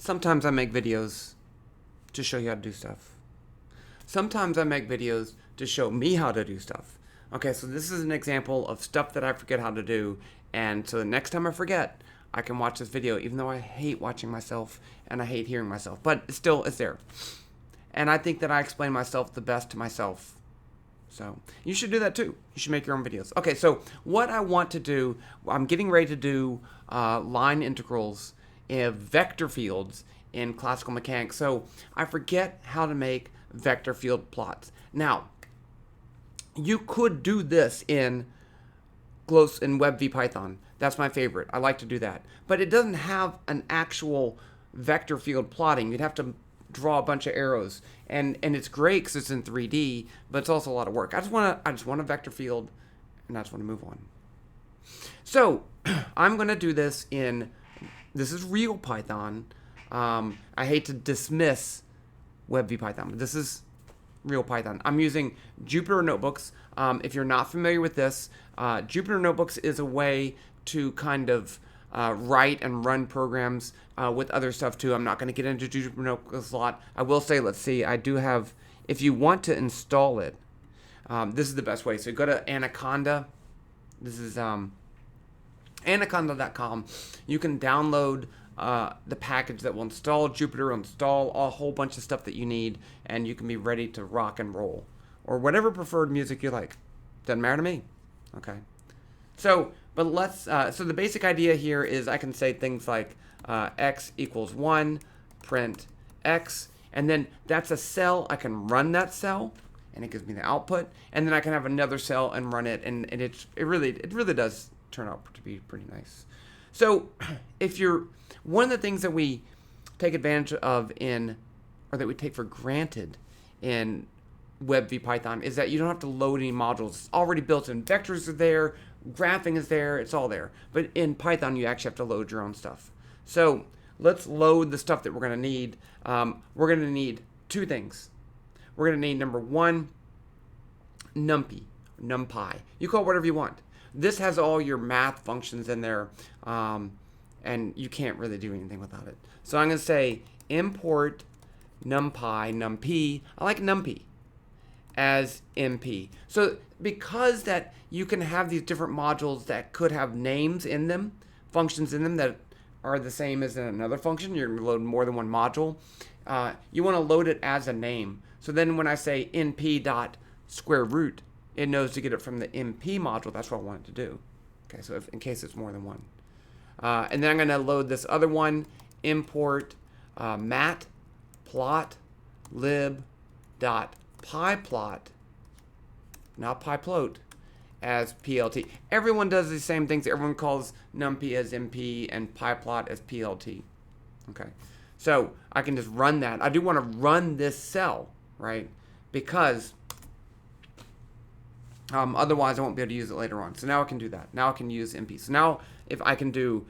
Sometimes I make videos to show you how to do stuff. Sometimes I make videos to show me how to do stuff. Okay, so this is an example of stuff that I forget how to do, and so the next time I forget, I can watch this video, even though I hate watching myself and I hate hearing myself, but still, it's there. And I think that I explain myself the best to myself. So you should do that too. You should make your own videos. Okay, so what I want to do, I'm getting ready to do line integrals in vector fields in classical mechanics. So I forget how to make vector field plots. Now, you could do this in WebVPython. That's my favorite. I like to do that. But it doesn't have an actual vector field plotting. You'd have to draw a bunch of arrows, and it's great because it's in 3D, but it's also a lot of work. I just want a vector field, and I just want to move on. So I'm going to do this this is real Python. I hate to dismiss WebVPython, but this is real Python. I'm using Jupyter Notebooks. If you're not familiar with this, Jupyter Notebooks is a way to kind of write and run programs with other stuff too. I'm not going to get into Jupyter Notebooks a lot. I will say, let's see, I do have, if you want to install it, this is the best way. So go to Anaconda. This is anaconda.com. You can download the package that will install Jupyter, install a whole bunch of stuff that you need, and you can be ready to rock and roll. Or whatever preferred music you like. Doesn't matter to me. Okay. So, but so the basic idea here is I can say things like x equals 1, print x, and then that's a cell. I can run that cell, and it gives me the output, and then I can have another cell and run it, and it really does turn out to be pretty nice. So, one of the things that we take advantage of or that we take for granted in WebVPython is that you don't have to load any modules. It's already built in. Vectors are there, graphing is there, it's all there. But in Python, you actually have to load your own stuff. So let's load the stuff that we're going to need. We're going to need two things. We're going to need, number one, NumPy. You call it whatever you want. This has all your math functions in there, and you can't really do anything without it. So I'm going to say import NumPy. I like NumPy as MP. So because that you can have these different modules that could have names in them, functions in them that are the same as in another function, you're going to load more than one module. You want to load it as a name. So then when I say np.square root, it knows to get it from the MP module. That's what I want it to do. Okay, so in case it's more than one. And then I'm going to load this other one, import matplotlib.pyplot, not pyplot, as PLT. Everyone does the same things. Everyone calls NumPy as MP and pyplot as PLT. Okay, so I can just run that. I do want to run this cell, right? Because otherwise I won't be able to use it later on. So now I can do that. Now I can use MP. So now if I can do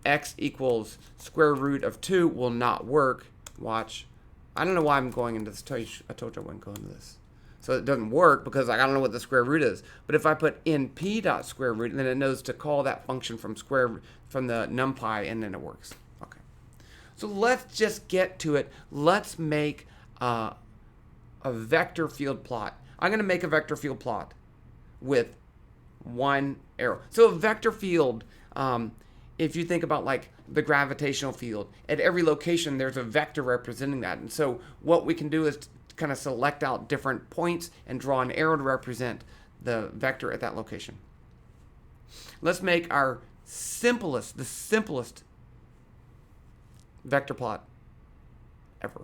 x equals square root of 2 will not work. Watch. I don't know why I'm going into this. I told you I wouldn't go into this. So it doesn't work because I don't know what the square root is. But if I put np.square root, then it knows to call that function from the NumPy, and then it works. Okay. So let's just get to it. Let's make a vector field plot. I'm going to make a vector field plot with one arrow. So a vector field, if you think about like the gravitational field, at every location there's a vector representing that. And so what we can do is kind of select out different points and draw an arrow to represent the vector at that location. Let's make the simplest vector plot ever.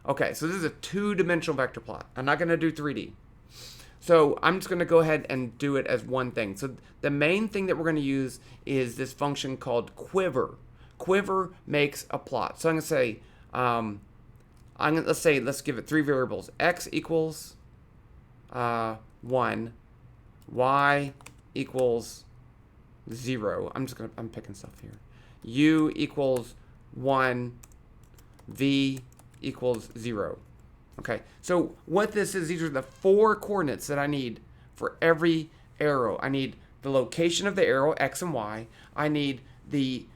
Okay, so this is a two-dimensional vector plot. I'm not going to do 3D. So I'm just going to go ahead and do it as one thing. So the main thing that we're going to use is this function called quiver. Quiver makes a plot. So I'm going to say, let's give it three variables. X equals 1, Y equals 0. I'm picking stuff here. U equals 1, V equals 0. Okay, so what this is, these are the 4 coordinates that I need for every arrow. I need the location of the arrow, X and Y. I need the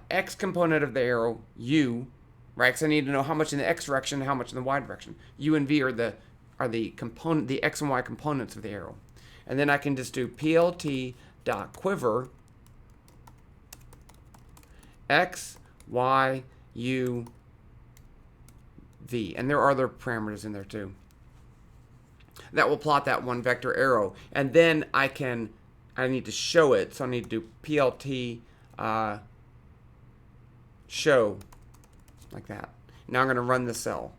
x component of the arrow, u, right? Because I need to know how much in the x direction and how much in the y direction. U and v are the component, the x and y components of the arrow. And then I can just do plt.quiver x, y, u, v. And there are other parameters in there too. That will plot that one vector arrow. And then I need to show it. So I need to do plt show like that. Now I'm going to run the cell.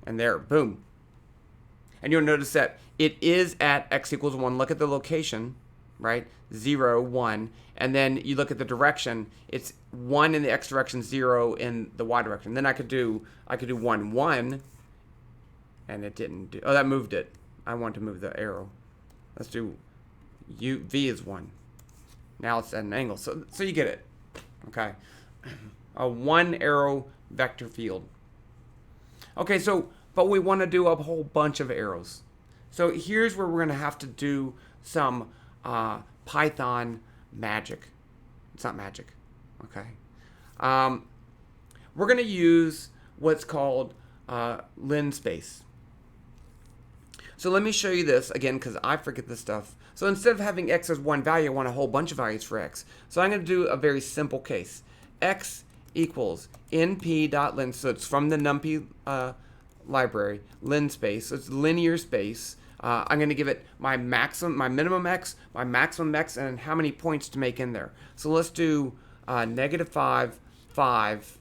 And there, boom. And you'll notice that it is at x equals 1. Look at the location, right? 0, 1. And then you look at the direction. It's 1 in the x direction, 0 in the y direction. Then I could do 1, 1. And it didn't do. Oh, that moved it. I want to move the arrow. Let's do v is 1. Now it's at an angle. So you get it. Okay. A 1 arrow vector field. Okay, but we want to do a whole bunch of arrows. So here's where we're going to have to do some Python magic. It's not magic. Okay. We're going to use what's called linspace. So let me show you this again because I forget this stuff. So instead of having x as one value, I want a whole bunch of values for x. So I'm going to do a very simple case. X equals np.lin, so it's from the numpy library, linspace, so it's linear space. I'm going to give it my minimum x, my maximum x, and how many points to make in there. So let's do -5, 5,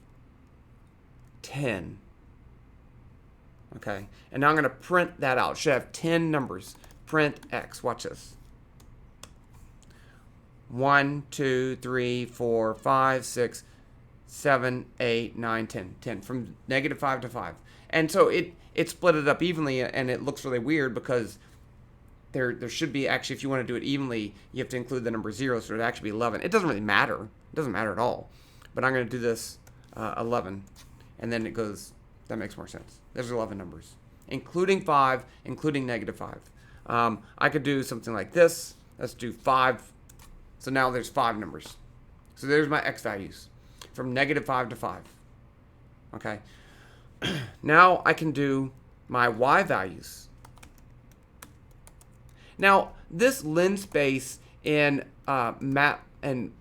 10. Okay, and now I'm going to print that out. It should have 10 numbers. Print x. Watch this. 1, 2, 3, 4, 5, 6, 7, 8, 9, 10. 10 from -5 to 5. And so it split it up evenly, and it looks really weird because there should be actually, if you want to do it evenly, you have to include the number 0, so it would actually be 11. It doesn't really matter. It doesn't matter at all. But I'm going to do this 11, and then it goes. That makes more sense. There's 11 numbers, including 5, including -5. I could do something like this. Let's do 5. So now there's 5 numbers. So there's my x values from -5 to 5. Okay. Now I can do my y values. Now this linspace in map and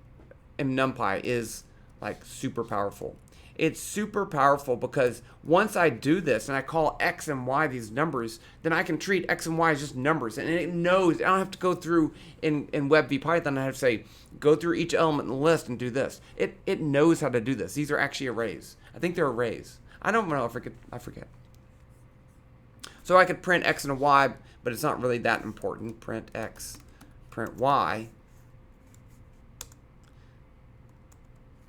in NumPy is like super powerful. It's super powerful because once I do this and I call x and y these numbers, then I can treat x and y as just numbers. And it knows, I don't have to go through in Web v Python, I have to say, go through each element in the list and do this. It knows how to do this. These are actually arrays. I think they're arrays. I don't know, I forget. So I could print x and a y, but it's not really that important. Print x, print y.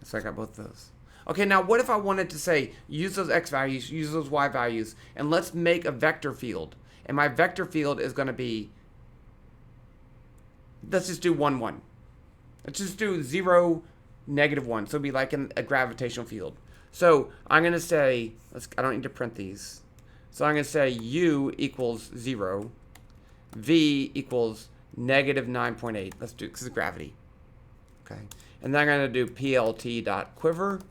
So I got both of those. Okay, now what if I wanted to say, use those x values, use those y values, and let's make a vector field. And my vector field is going to be, let's just do 1, 1. Let's just do 0, -1. So it'll be like a gravitational field. So I'm going to say, I don't need to print these. So I'm going to say u equals 0, v equals -9.8. Let's do it because of gravity. Okay. And then I'm going to do plt.quiver.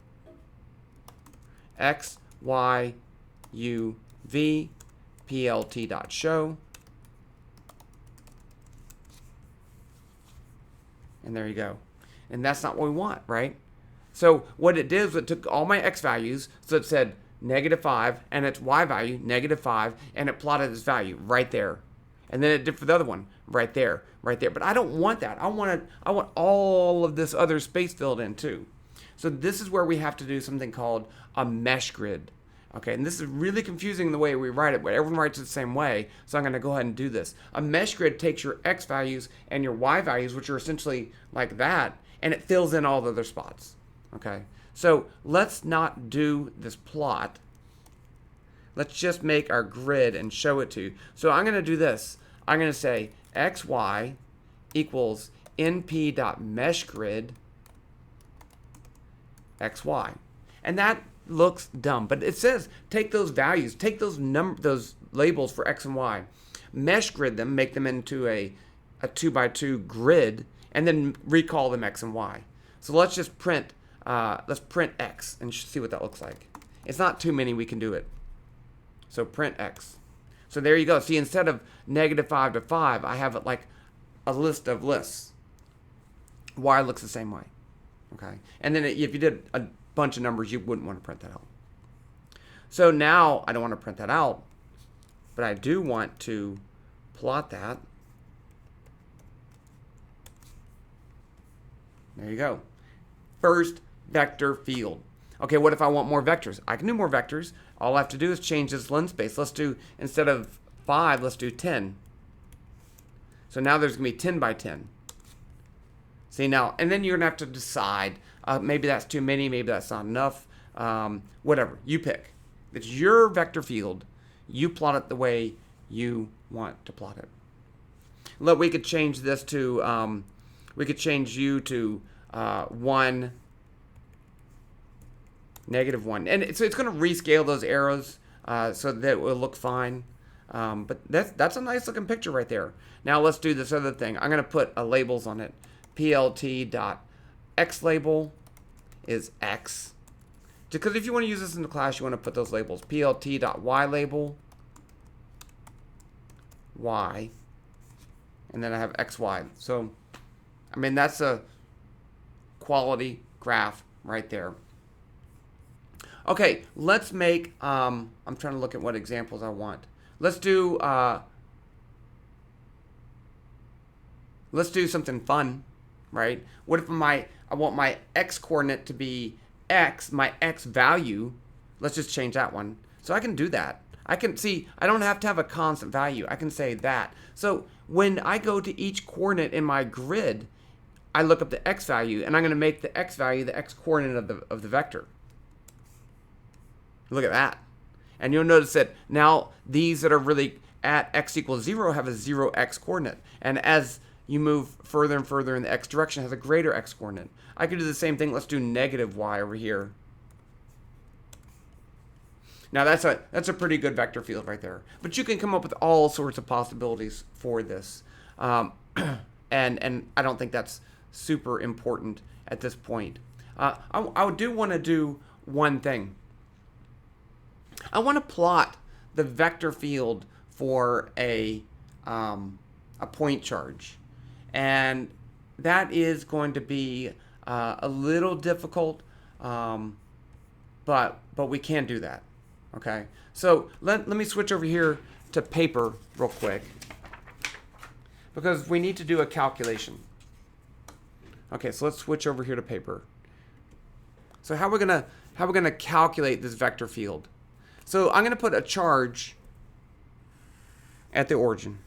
X, Y, U, V, plt.show. And there you go. And that's not what we want, right? So what it did was it took all my x values, so it said -5, and its y value, -5, and it plotted this value right there. And then it did for the other one, right there, right there. But I don't want that. I want all of this other space filled in too. So this is where we have to do something called a meshgrid. Okay, and this is really confusing the way we write it, but everyone writes it the same way, so I'm going to go ahead and do this. A meshgrid takes your x values and your y values, which are essentially like that, and it fills in all the other spots. Okay, so let's not do this plot. Let's just make our grid and show it to you. So I'm going to do this. I'm going to say xy equals np.meshgrid xy. And that looks dumb, but it says take those values, take those labels for x and y, meshgrid them, make them into a 2x2 grid, and then recall them x and y. So let's just print let's print x and see what that looks like. It's not too many, we can do it. So print x. So there you go. See, instead of -5 to 5, I have it like a list of lists. Y looks the same way. Okay. And then if you did a bunch of numbers, you wouldn't want to print that out. So now I don't want to print that out, but I do want to plot that. There you go. First vector field. Okay, what if I want more vectors? I can do more vectors. All I have to do is change this lens space. Let's do, instead of 5, let's do 10. So now there's going to be 10 by 10. See now, and then you're going to have to decide, maybe that's too many, maybe that's not enough, whatever, you pick. It's your vector field. You plot it the way you want to plot it. Look, we could change this to, we could change u to 1, -1. And so it's going to rescale those arrows so that it will look fine. But that's a nice looking picture right there. Now let's do this other thing. I'm going to put labels on it. plt.xLabel is x. Because if you want to use this in the class, you want to put those labels. plt.ylabel, y. And then I have xy. So, I mean, that's a quality graph right there. Okay, let's make, I'm trying to look at what examples I want. Let's do something fun, right? What if I want my x coordinate to be x, my x value, let's just change that one. So I can do that. I can see, I don't have to have a constant value. I can say that. So when I go to each coordinate in my grid, I look up the x value, and I'm going to make the x value the x coordinate of the vector. Look at that. And you'll notice that now these that are really at x equals 0 have a 0x coordinate. And as you move further and further in the x direction, it has a greater x coordinate. I could do the same thing. Let's do -y over here. Now that's a pretty good vector field right there. But you can come up with all sorts of possibilities for this. And I don't think that's super important at this point. I do want to do one thing. I want to plot the vector field for a point charge, and that is going to be a little difficult, but we can do that. Okay, so let me switch over here to paper real quick because we need to do a calculation. Okay, so let's switch over here to paper. So how we're gonna calculate this vector field? So I'm going to put a charge at the origin,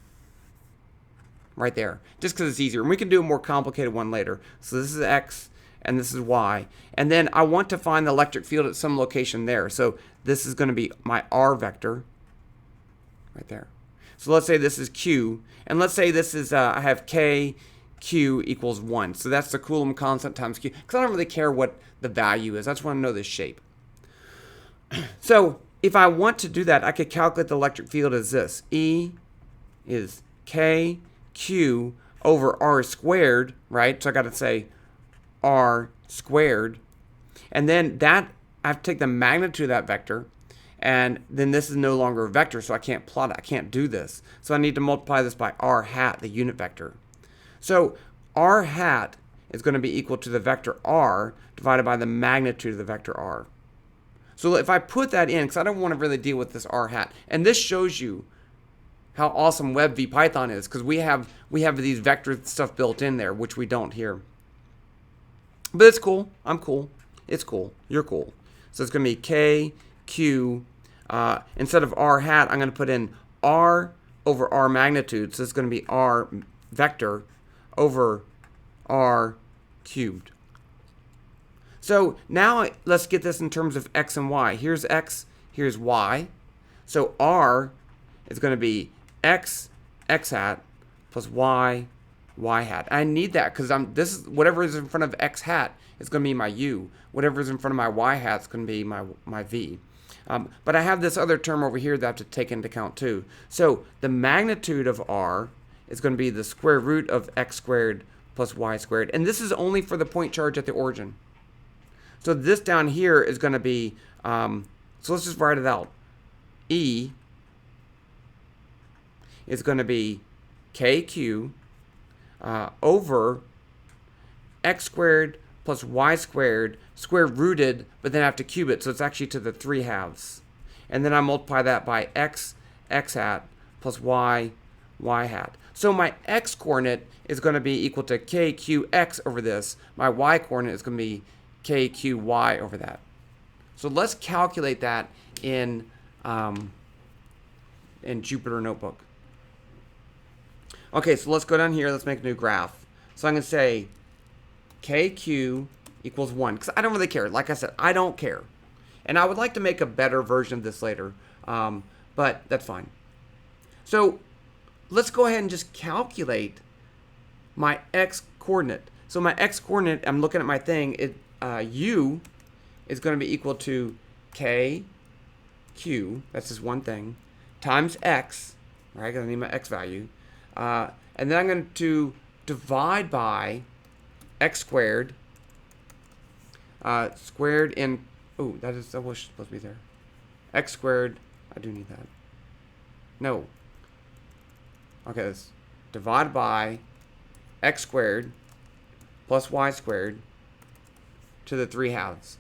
right there, just because it's easier. And we can do a more complicated one later. So this is x, and this is y. And then I want to find the electric field at some location there. So this is going to be my r vector, right there. So let's say this is q, and let's say this is, I have k, q equals 1. So that's the Coulomb constant times q, because I don't really care what the value is. I just want to know this shape. So if I want to do that, I could calculate the electric field as this. E is k q over r squared, right? So I got to say r squared. And then that, I have to take the magnitude of that vector. And then this is no longer a vector, so I can't plot it. I can't do this. So I need to multiply this by r hat, the unit vector. So r hat is going to be equal to the vector r divided by the magnitude of the vector r. So if I put that in, because I don't want to really deal with this r hat, and this shows you how awesome Web v Python is, because we have these vector stuff built in there, which we don't here. But it's cool. I'm cool. It's cool. You're cool. So it's going to be k, q. Instead of r hat, I'm going to put in r over r magnitude. So it's going to be r vector over r cubed. So now let's get this in terms of x and y. Here's x, here's y. So r is going to be x hat plus y hat. I need that because this is whatever is in front of x hat is going to be my u. Whatever is in front of my y hat is going to be my v. But I have this other term over here that I have to take into account too. So the magnitude of r is going to be the square root of x squared plus y squared. And this is only for the point charge at the origin. So this down here is going to be, so let's just write it out. E is going to be KQ over x squared plus y squared, square rooted, but then I have to cube it, so it's actually to the 3/2. And then I multiply that by x hat plus y hat. So my x coordinate is going to be equal to kqx over this. My y coordinate is going to be kqy over that. So let's calculate that in Jupyter Notebook. Okay, so let's go down here. Let's make a new graph. So I'm going to say KQ equals 1, because I don't really care. Like I said, I don't care. And I would like to make a better version of this later, but that's fine. So let's go ahead and just calculate my x coordinate. So my x coordinate, I'm looking at my thing, u is going to be equal to KQ, that's just one thing, times x, right? I'm going to need my x value. And then I'm going to divide by x squared, squared in, oh, that was supposed to be there. X squared, I do need that. No. Okay, let's divide by x squared plus y squared to the 3/2.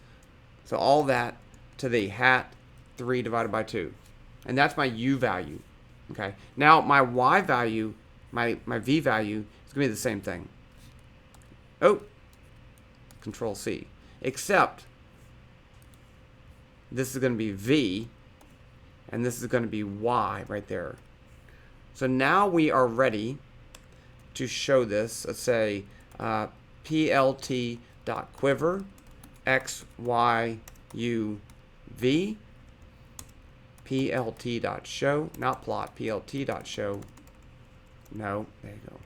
So all that to the hat 3 divided by 2. And that's my u value. Okay. Now my y value, my v value is going to be the same thing. Oh, Control C. Except this is going to be v, and this is going to be y right there. So now we are ready to show this. Let's say plt.quiver x, y, u, v, plt.show, not plot, plt.show. No, there you go.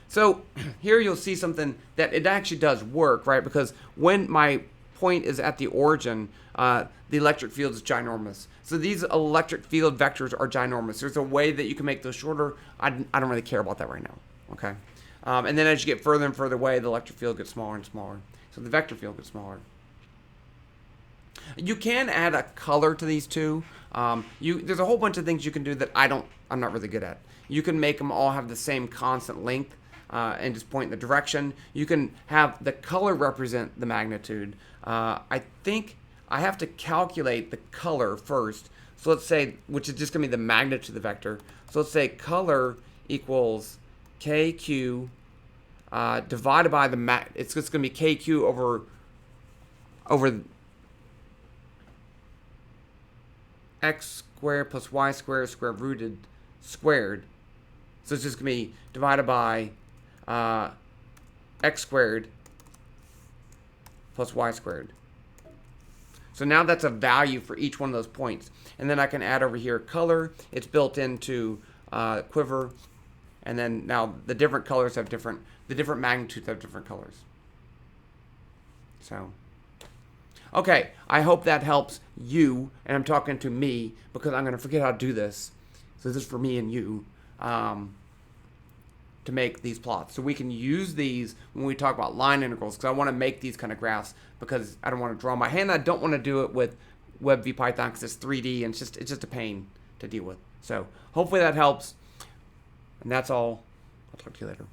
So here you'll see something that it actually does work, right? Because when my point is at the origin, the electric field is ginormous. So these electric field vectors are ginormous. There's a way that you can make those shorter. I don't really care about that right now, okay? And then as you get further and further away, the electric field gets smaller and smaller. So the vector field gets smaller. You can add a color to these two. There's a whole bunch of things you can do that I'm not really good at. You can make them all have the same constant length and just point in the direction. You can have the color represent the magnitude. I think I have to calculate the color first. So let's say, which is just going to be the magnitude of the vector. So let's say color equals KQ divided by the it's just going to be KQ over x squared plus y squared square rooted squared. So it's just going to be divided by x squared plus y squared. So now that's a value for each one of those points. And then I can add over here color. It's built into Quiver. And then now the different colors have the different magnitudes have different colors. So, okay, I hope that helps you. And I'm talking to me because I'm going to forget how to do this. So this is for me and you. To make these plots. So we can use these when we talk about line integrals, because I want to make these kind of graphs because I don't want to draw my hand. I don't want to do it with WebVPython because it's 3D and it's just a pain to deal with. So hopefully that helps. And that's all. I'll talk to you later.